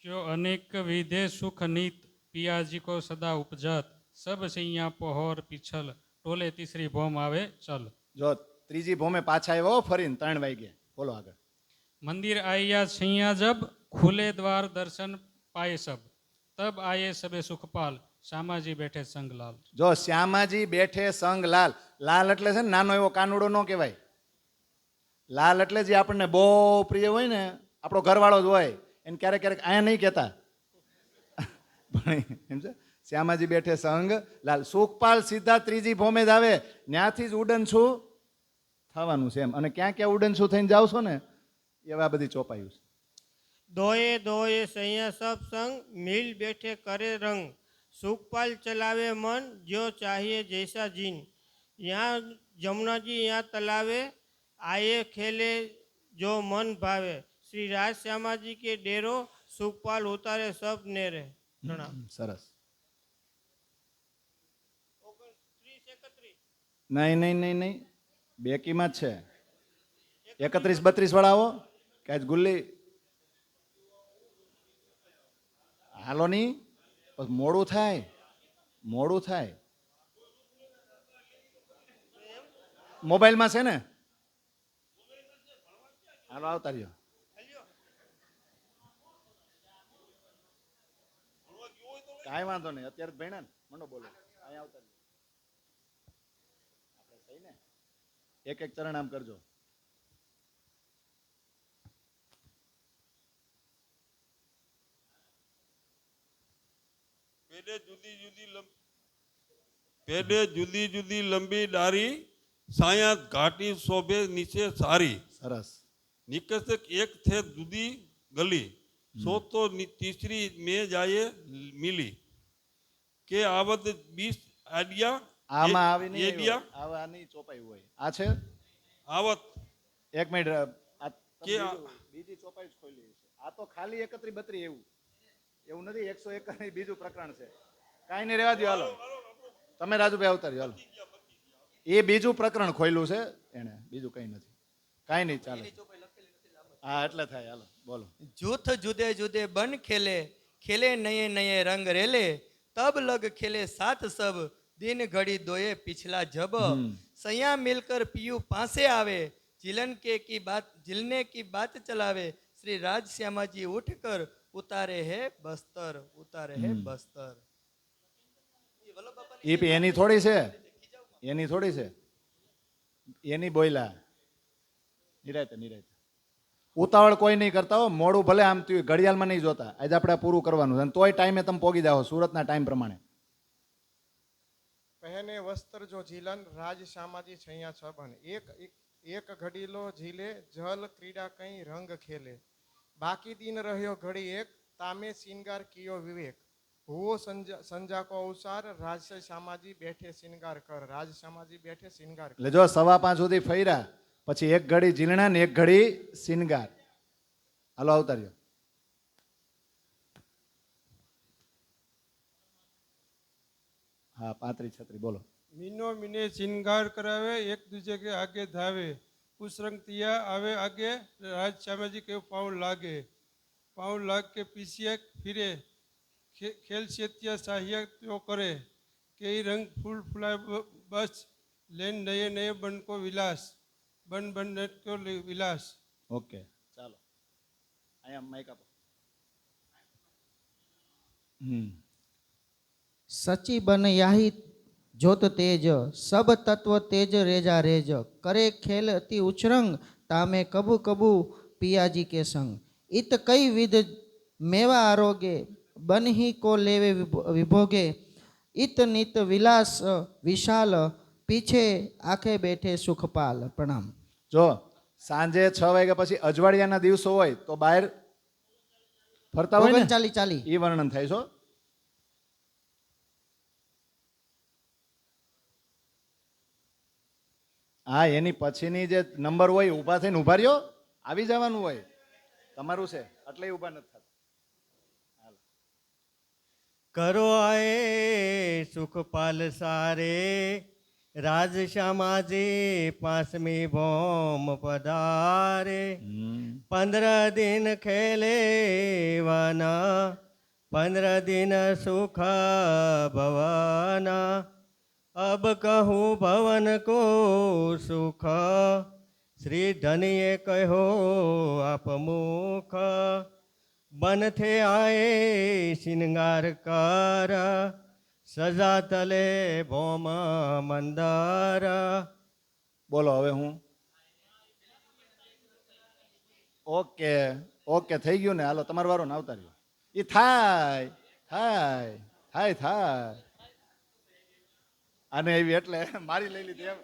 जो अनेक विधे सुख नीत पिया जी को सदा उपजत सब सैया पोहोर पिछल टोले तीसरी भोम आवे चल। જો ત્રીજી ભોમે પાછા આવ્યો ફરીને 3 વાગે. બોલો આગળ. मंदिर आया सैया जब खुले द्वार दर्शन पाए सब तब आए सबे सुखपाल श्यामाजी बैठे संगलाल। જો શ્યામાજી બેઠે સંગ લાલ. લાલ એટલે છે ને નાનો એવો કાનુડો ન કહેવાય. લાલ એટલે જે આપણને બહુ પ્રિય હોય ને, આપણો ઘરવાળો જ હોય એને ક્યારેક ક્યારેક આયા નહીં કહેતા પણ એમ છે. શ્યામાજી બેઠે સંગ લાલ. સુખપાલ સીધા ત્રીજી ભોમે જ આવે, ત્યાંથી જ ઉડન છું થવાનું છે એમ. અને ક્યાં ક્યાં ઉડન છું થઈને જાવ છો ને એવા બધી ચોપાયું છે. दोए दोए सैया सब संग मिल बैठे करे रंग सुखपाल चलावे मन जो चाहिए जैसा जीन यहाँ जमुना जी यहाँ तलावे आए खेले जो मन भावे श्री राज श्यामा जी के डेरो सुखपाल उतारे सब नेरे। प्रणाम। સરસ. નહીં નહીં નહીં નહીં બેકીમાં જ છે. 31-32 વાળા આવો કે આજ ગુલ્લી હાલો નહીં પછી મોડું થાય મોડું થાય. મોબાઈલમાં છે ને, હાલો આવતા રહ્યો. કાંઈ વાંધો નહીં, અત્યારે ભણ્યા ને મંડો બોલો. અહીંયા આવતા રહ્યો. આપણે સહી ને એક એક ચરણ આમ કરજો. પેડે જુદી જુદી લંબી ડારી સાયા ઘાટી શોભે નીચે સારી સરસ. નિકસક એક થે જુદી ગલી સો તો तीसरी में जाए मिली के आवत 20 आडिया આમાં આવી નહીં એડિયા આવા નહીં ચોપાયું હોય. આ છે आवत એક મિનિટ. આ કે આ- બીજી ચોપાઈ જ ખોલી છે. આ તો ખાલી 31-32 એવું નથી. 101 બીજું પ્રકરણ છે. કાંઈ નહીં, રહેવા દો. હાલો તમે રાજુભાઈ આવતા રહ્યો. હાલો એ બીજું પ્રકરણ ખોલ્યું છે એને, બીજું કઈ નથી. કાંઈ નહીં, ચાલે. હા એટલે થાય. હાલો બોલો. जूथ जुदे जुदे बन खेले खेले नए नए रंग रेले तब लग खेले साथ सब दिन घड़ी दोए पिछला जब सैया मिलकर पियू पासे आवे जिलने की बात चलावे श्री राज श्यामा जी उठकर उतारे है बस्तर એની થોડી છે, એની થોડી છે, એની બોયલા. નિરાયતે નિરાયતે ઉતાવળ કોઈ નહીં કરતા હો. મોડું ભલે આમ થયું, ઘડિયાળમાં નહીં જોતા. આજે આપણે પૂરું કરવાનું છે અને તોય ટાઈમે તમે પોગી જાઓ સુરતના ટાઈમ પ્રમાણે. पहने वस्त्र जो झीलन राज श्यामाजी छैया छबन एक एक घड़ीलो झीले जल क्रीड़ा कई रंग खेले बाकी दिन रह्यो घड़ी एक तामे श्रृंगार कियो विवेक भूवो संजा को अवसार राज श्यामाजी बैठे श्रृंगार कर राज श्यामाजी बैठे श्रृंगार कर. એટલે જો 5:15 સુધી ફર્યા પછી એક ઘડી ઝીલણા ને એક ઘડી શિનગાર. હાલો આવતા રહ્યો. હા 35-36 બોલો. मीनो मीने श्रृंगार करावे एक दूजे के आगे धावे उस रंग तिया आवे आगे राज श्यामा जी के पाँव लाग के पीछे फिरे खेल सेतिया साहिया त्यो करे कई रंग फूल फुलाए बस लेन नए नए बन को विलास बन बन नट को विलास. ઓકે ચાલો અહીંયા માઈક આપો. सची बन याही जोत तेज सब तत्व तेज रेजा रेज करे खेल अति उचरंग तामे कबू कबू पिया जी के संग इत कई विध मेवा आरोगे बन ही को लेवे विभोगे इत नित विलास विशाल पीछे आखे बैठे सुखपाल. प्रणाम. જો સાંજે 6 વાગ્યા પછી અજવાળિયાના દિવસો હોય તો બહાર ફરતા હોય ને, ચાલી એ વર્ણન થાય છો. હા એની પછીની જે નંબર હોય ઊભા થઈને ઊભા રહ્યો, આવી જવાનું હોય. તમારું છે એટલે ઊભા નથી થતા. करो आए सुखपाल सारे રાજ શ્યામાજી પાંચમી ભોમ પધારે 15 દિન ખેલે વાના 15 દિન સુખ ભવાના અબ કહું ભવન કો સુખ શ્રી ધનિએ કહો આપ મુખ બન થે આએ શિંગાર કર સજા તલે ભોમ મંદાર. બોલો હવે હું ઓકે થઈ ગયું ને? હાલો તમારો વારો ને, આવતા રહ્યો. એ થાય આને એવી એટલે મારી લઈ લીધી એમ.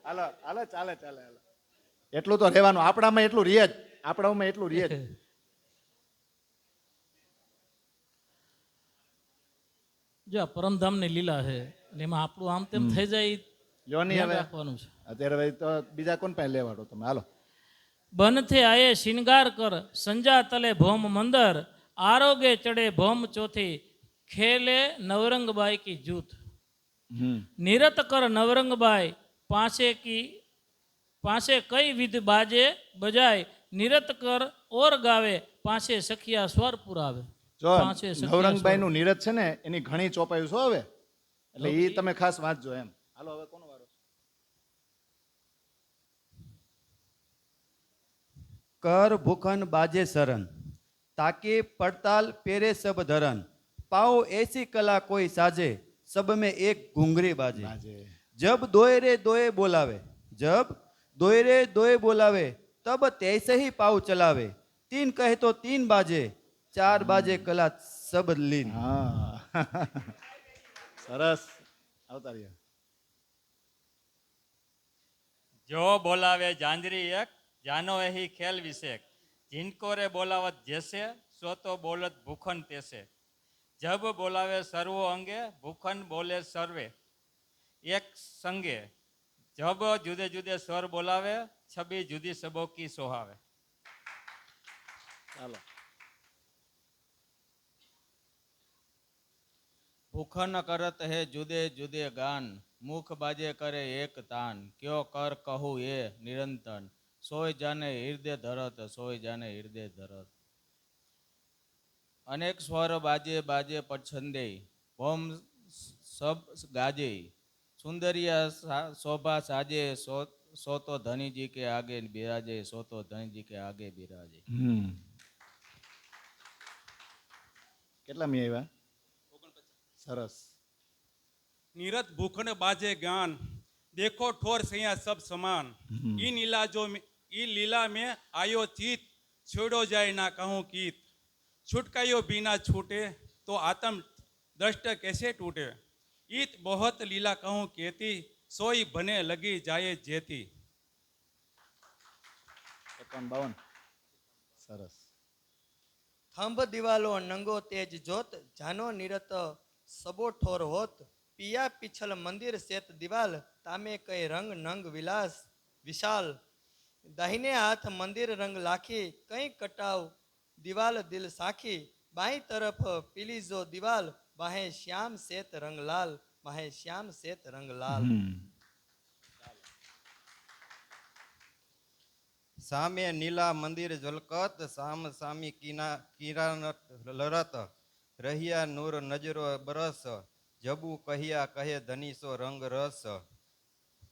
હાલો ચાલે હાલો. એટલું તો રહેવાનું આપણામાં, એટલું રીએ જ આપણામાં, એટલું રીએ જ. જો આ પરમધામની લીલા છે એટલે એમાં આપણું આમ તેમ થઈ જાય જો નહીં ધ્યાન હવે રાખવાનું છે. અત્યારે ભાઈ તો બીજા કોણ પાસે લેવાડો તમે? હાલો. બનથે આયે શિંગાર કર સંજા તલે ભોમ મંદર આરોગે ચડે ભોમ ચોથી ખેલે નવરંગબાઈ કી જૂથ. નિરત કર નવરંગબાઈ પાસે કઈ વિધ બાજે બજાય નિરત કર ઓર ગાવે પાસે સખિયા સ્વર પુરાવે. જો પાંચે સખિયા નવરંગભાઈ નું નીરજ છે ને, એની ઘણી ચોપાયું છો હવે, એટલે એ તમે ખાસ વાંચજો એમ. હાલો હવે કોનો વારો? कर भूखन बाजे सरन ताके पड़ताल पेरे सब धरन पाओ ऐसी कला कोई साजे सब में एक घुंघरी बाजे. जब दोए रे दोए बोलावे जब दोए रे दोए बोलावे तब तैसे ही पाव चलावे 3 कहे तो 3 बाजे 4 बाजे कला सब लीन. હા સરસ. આવતા રહ્યા. जो बोलावे जांजरी एक जानो यही खेल विषेक जिनको रे बोलावत जैसे सो तो बोलत भूखन तैसे जब बोलावे सर्वो अंगे भूखन बोले सर्वे एक संगे जब जुदे जुदे स्वर बोलावे छबी जुदी सबों की सोहावे. ચાલો. भूखन करत है जुदे जुदे गान मुख बाजे करे एक तान क्यों कर कहूँ ये निरंतन सोय जाने हृदय धरत सोय जाने हृदय धरत. अनेक स्वर बाजे बाजे पछंदे भोम सब गाजे सुंदरिया शोभा साजे सो तो धनी जी के आगे बिराजे सो तो धनी जी के आगे बिराजे. કેટલા મી આવ્યા? સરસ. नीरत भूखन बाजे ज्ञान देखो ठोर सैया सब समान ई लीला में आयो चीत छोड़ो जाए ना कहूँ कीत छुटकायो बिना छूटे तो आत्म दृष्ट कैसे टूटे ईत बहुत लीला कहूँ कहती सोई बने लगी जाए जेती. 51 સરસ. थंभ दिवालो नंगो तेज जोत जानो निरत सबो ठोर होत पिया पिछल मंदिर सेत दीवाल तामे कई रंग नंग विलास विशाल दाहिने हाथ मंदिर रंग लाखी कई कटाव दीवाल दिल साखी बाई तरफ पीली जो दीवाल बाहे श्याम सेत रंग लाल बाहे श्याम सेत रंग लाल. सामे नीला मंदिर झलकत साम सामी किरानत लरत रहिया नूर नजरो बरस जबू कहिया कहे धनीसो रंग रस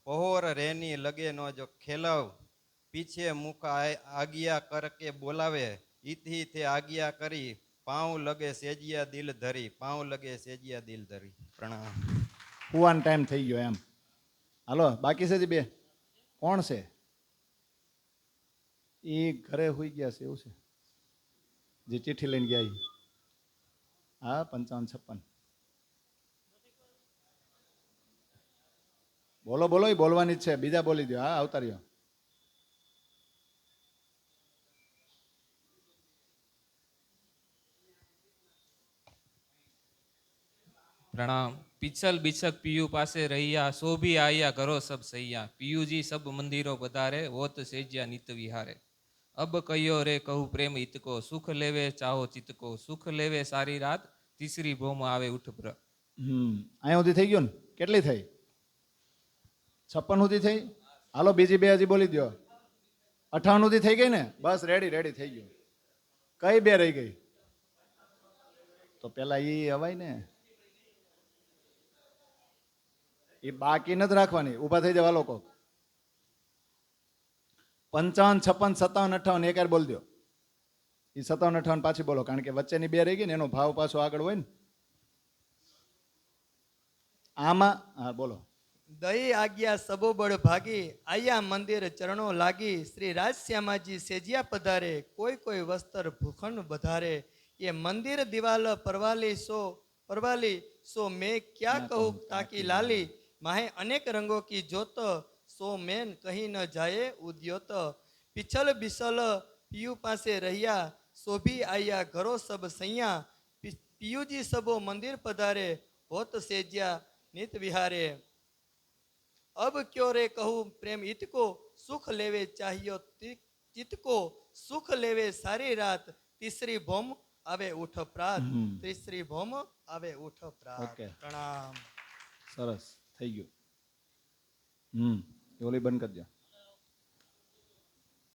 पहोर रेनी लगे नो जो खेलव पीछे मुख आज्ञा करके बोलावे इथी थे आज्ञा करी पाँव लगे सेजिया दिल धरी पाँव लगे सेजिया दिल धरी. प्रणाम. હુવાન ટાઈમ થઈ ગયો એમ. હાલો બાકી છે બે. કોણ છે? એ ઘરે હોઈ ગયા છે એવું છે જે ચિઠ્ઠી લઈને ગયા. હા 55-56. બોલો બોલો, એ બોલવાની જ છે, બીજા બોલી દો. હા આવતા રહ્યો. प्रणाम. पिछल बिछक पीयू पासे रहिया सो भी आया करो सब सैया पीयू जी सब मंदिरों पधारे वो तो सेजिया नित विहारे. अब कहियो रे कहू प्रेम हित को सुख लेवे चाहो चित को सुख लेवे सारी रात तीसरी भोम आवे उठ पर. અહીંયા સુધી થઈ ગયું ને? કેટલી થઈ? 56 સુધી થઈ? હાલો બીજી બે હજી બોલી દો. 58 સુધી થઈ ગઈ ને? બસ રેડી થઈ ગયું. કઈ બે રહી ગઈ? તો પેલા ઈ હવાય ને, એ બાકી નથી રાખવાની. ઊભા થઈ જવા લોકો. 55, 56, 57, 58 એક યાર બોલ દો. એ 57, 58 પાછી બોલો, કારણ કે વચ્ચેની બે રહી ગઈ ને એનો ભાવ પાછો આગળ હોય ને. આમાં હા બોલો. દઈ આજ્ઞા સબો બળ ભાગી, આયા મંદિર ચરણો લાગી, શ્રી રાજશ્યામાજી સેજિયા પધારે, કોઈ વસ્ત્ર ભૂખંડ વધારે, ये मंदिर दीवाल परवाली सो मैं क्या कहूँ ताकि लाली, माहे अनेक रंगों की जोत, सो मैन कहीं न जाए उद्योत, पिछल बिसल पियू पासे रहिया, सो भी आया घरो सब सैया, पियू जी सबो मंदिर पधारे, होत सेज्या नित विहारे, अब क्यों रे कहूँ प्रेम इत को, सुख लेवे चाहियो चित को, सुख लेवे सारी रात, तीसरी भौम आवे उठ प्रात, तीसरी भौम आवे उठ प्रात. ઓકે, प्रणाम. સરસ થઈ ગયું. ઓલી બંધ કરી દો.